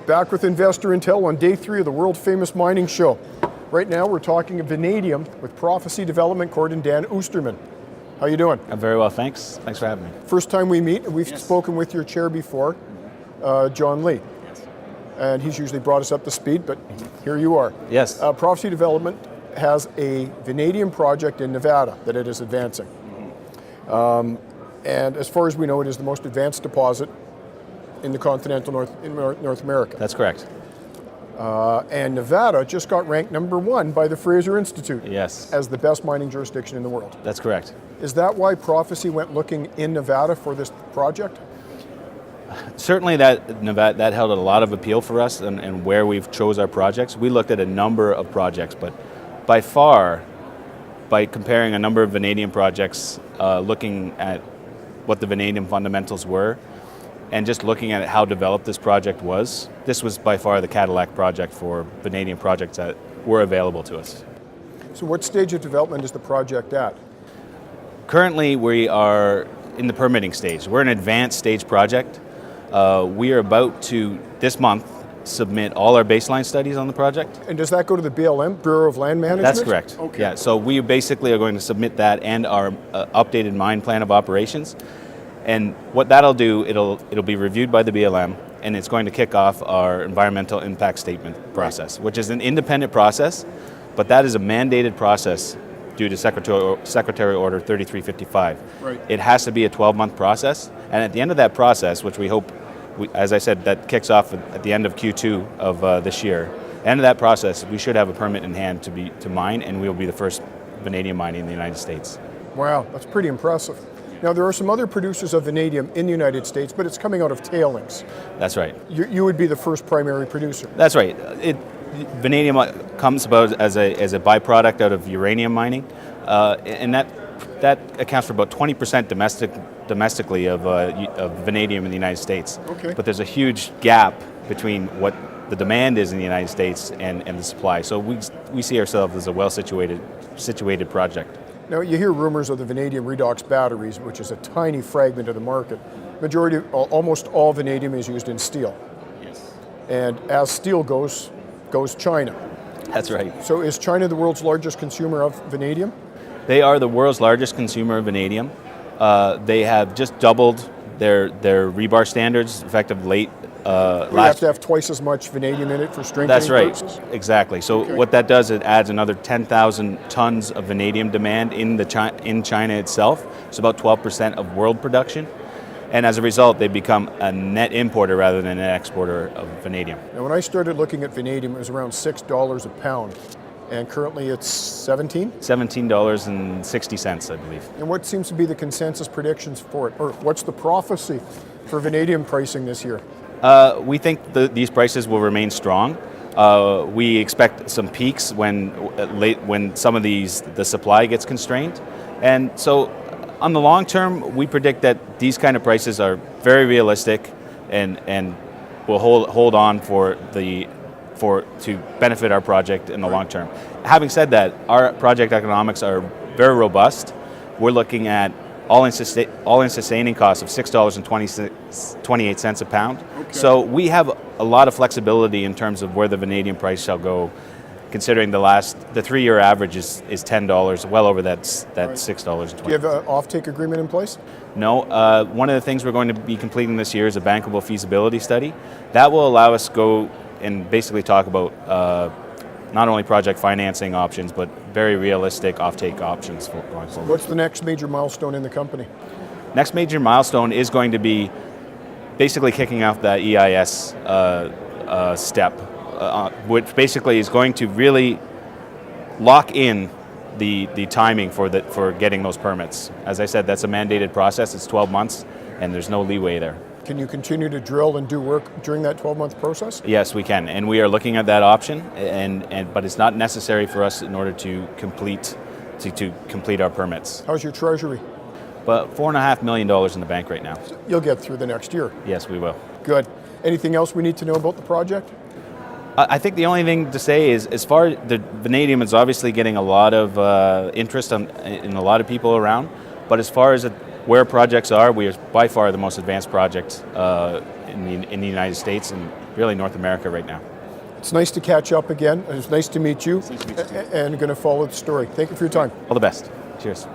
Back with InvestorIntel on day 3 of the world-famous mining show. Right now we're talking vanadium with Prophecy Development Corp and Danniel Oosterman. How you doing? I'm very well, thanks. Thanks for having me. First time we meet, we've spoken with your chair before, John Lee. Yes. And he's usually brought us up to speed, but here you are. Yes. Prophecy Development has a vanadium project in Nevada that it is advancing. And as far as we know, it is the most advanced deposit in the continental North America. That's correct. And Nevada just got ranked #1 by the Fraser Institute. Yes. As the best mining jurisdiction in the world. That's correct. Is that why Prophecy went looking in Nevada for this project? Certainly that held a lot of appeal for us and where we've chose our projects. We looked at a number of projects, but by far, by comparing a number of vanadium projects, looking at what the vanadium fundamentals were, and just looking at how developed this project was, this was by far the Cadillac project for vanadium projects that were available to us. So what stage of development is the project at? Currently, we are in the permitting stage. We're an advanced stage project. We are about to, this month, submit all our baseline studies on the project. And does that go to the BLM, Bureau of Land Management? That's correct. Okay. Yeah, so we basically are going to submit that and our updated mine plan of operations. And what that'll do, it'll be reviewed by the BLM, and it's going to kick off our environmental impact statement process, which is an independent process, but that is a mandated process due to Secretary Order 3355. Right. It has to be a 12-month process, and at the end of that process, which we hope, as I said, that kicks off at the end of Q2 of this year, at the end of that process, we should have a permit in hand to mine, and we will be the first vanadium mining in the United States. Wow, that's pretty impressive. Now, there are some other producers of vanadium in the United States, but it's coming out of tailings. That's right. You would be the first primary producer. That's right. Vanadium comes about as a byproduct out of uranium mining, and that accounts for about 20% domestically of vanadium in the United States. Okay. But there's a huge gap between what the demand is in the United States and the supply. So we see ourselves as a well-situated project. Now, you hear rumors of the vanadium redox batteries, which is a tiny fragment of the market. Almost all vanadium is used in steel. Yes. And as steel goes China. That's right. So is China the world's largest consumer of vanadium? They are the world's largest consumer of vanadium. They have just doubled their rebar standards effective late You have to have twice as much vanadium in it for strengthening That's right, purposes? exactly. So what that does, it adds another 10,000 tons of vanadium demand in China itself. It's about 12% of world production. And as a result, they become a net importer rather than an exporter of vanadium. Now, when I started looking at vanadium, it was around $6 a pound. And currently it's 17? $17.60, I believe. And what seems to be the consensus predictions for it? Or what's the prophecy for vanadium pricing this year? We think these prices will remain strong. We expect some peaks when some of the supply gets constrained. And so on the long term, we predict that these kind of prices are very realistic and will hold on to benefit our project in the long term. Having said that, our project economics are very robust. We're looking at all-in sustaining costs of $6.28 a pound. Okay. So we have a lot of flexibility in terms of where the vanadium price shall go, considering the 3-year average is $10, well over that $6.20. Do you have an offtake agreement in place? No. One of the things we're going to be completing this year is a bankable feasibility study. That will allow us to go and basically talk about not only project financing options, but very realistic offtake options for going forward. What's the next major milestone in the company? Next major milestone is going to be basically kicking off that EIS step, which basically is going to really lock in the timing for getting those permits. As I said, that's a mandated process. It's 12 months, and there's no leeway there. Can you continue to drill and do work during that 12-month process? Yes, we can, and we are looking at that option. But it's not necessary for us in order to complete our permits. How's your treasury? But $4.5 million in the bank right now. So you'll get through the next year. Yes, we will. Good. Anything else we need to know about the project? I think the only thing to say is, as far as the vanadium is obviously getting a lot of interest in a lot of people around, but as far as where projects are, we are by far the most advanced project in the United States and really North America right now. It's nice to catch up again. It's nice to meet you. It's nice to meet you too. And going to follow the story. Thank you for your time. All the best. Cheers.